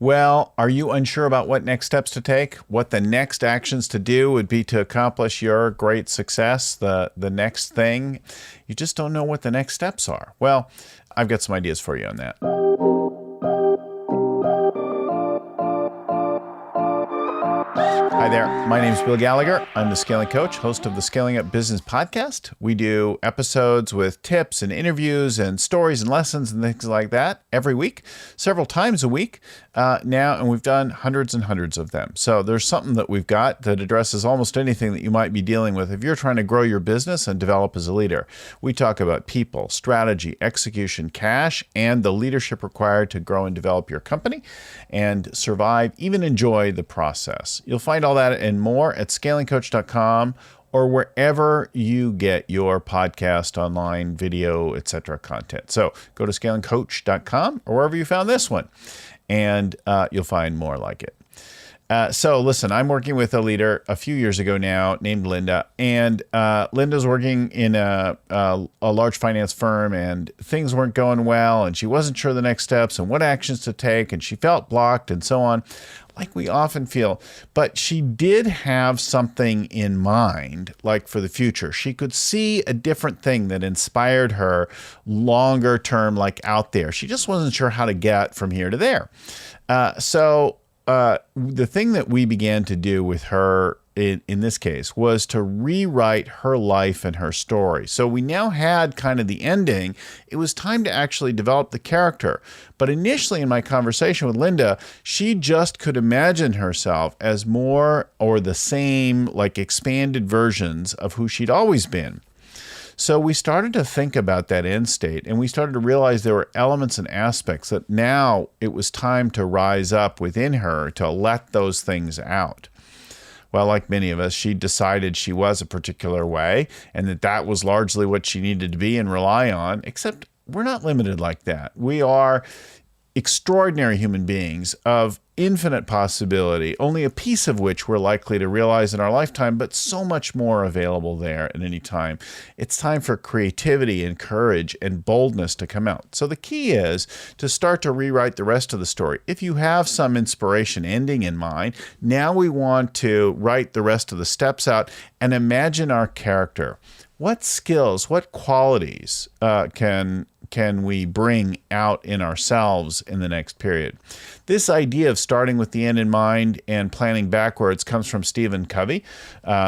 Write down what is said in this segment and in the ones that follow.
Well, are you unsure about what next steps to take? What the next actions to do would be to accomplish your great success, the next thing? You just don't know what the next steps are. Well, I've got some ideas for you on that. Hi there. My name is Bill Gallagher. I'm the Scaling Coach, host of the Scaling Up Business Podcast. We do episodes with tips and interviews and stories and lessons and things like that every week, several times a week now, and we've done hundreds and hundreds of them. So there's something that we've got that addresses almost anything that you might be dealing with if you're trying to grow your business and develop as a leader. We talk about people, strategy, execution, cash, and the leadership required to grow and develop your company and survive, even enjoy the process. You'll find all that and more at scalingcoach.com or wherever you get your podcast, online, video, etc. content. So go to scalingcoach.com or wherever you found this one, and you'll find more like it. So listen, I'm working with a leader a few years ago now named Linda, and Linda's working in a large finance firm, and things weren't going well, and she wasn't sure the next steps and what actions to take, and she felt blocked and so on, like we often feel. But she did have something in mind, like for the future. She could see a different thing that inspired her longer term, like out there. She just wasn't sure how to get from here to there. So the thing that we began to do with her in this case was to rewrite her life and her story. So we now had kind of the ending. It was time to actually develop the character. But initially in my conversation with Linda, she just could imagine herself as more or the same, like expanded versions of who she'd always been. So we started to think about that end state, and we started to realize there were elements and aspects that now it was time to rise up within her to let those things out. Well, like many of us, she decided she was a particular way and that was largely what she needed to be and rely on, except we're not limited like that. We are extraordinary human beings of infinite possibility, only a piece of which we're likely to realize in our lifetime, but so much more available there at any time. It's time for creativity and courage and boldness to come out. So the key is to start to rewrite the rest of the story. If you have some inspiration ending in mind, now we want to write the rest of the steps out and imagine our character. What skills, what qualities can we bring out in ourselves in the next period? This idea of starting with the end in mind and planning backwards comes from Stephen Covey.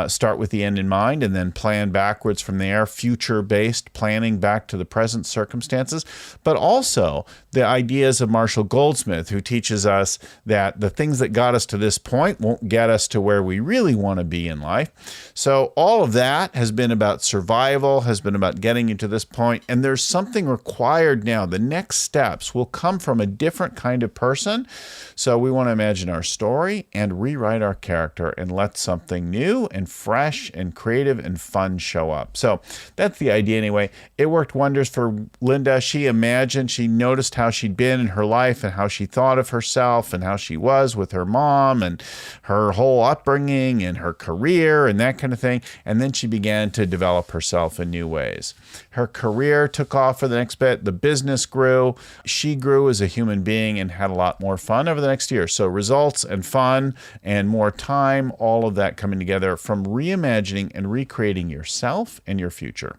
Start with the end in mind and then plan backwards from there, future-based planning back to the present circumstances. But also the ideas of Marshall Goldsmith, who teaches us that the things that got us to this point won't get us to where we really want to be in life. So all of that has been about survival, has been about getting you to this point, and there's something required now. The next steps will come from a different kind of person. So we want to imagine our story and rewrite our character and let something new and fresh and creative and fun show up. So that's the idea anyway. It worked wonders for Linda. She imagined, she noticed how she'd been in her life and how she thought of herself and how she was with her mom and her whole upbringing and her career and that kind of thing. And then she began to develop herself in new ways. Her career took off for the next bit. The business grew. She grew as a human being and had a lot more fun over the next year. So results and fun and more time, all of that coming together from reimagining and recreating yourself and your future.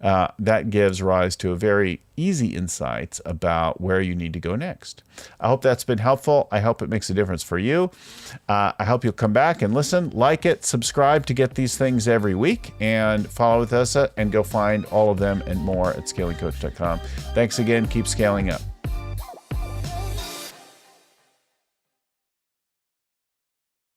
That gives rise to a very easy insights about where you need to go next. I hope that's been helpful. I hope it makes a difference for you. I hope you'll come back and listen, like it, subscribe to get these things every week, and follow with us and go find all of them and more at scalingcoach.com. Thanks again. Keep scaling up.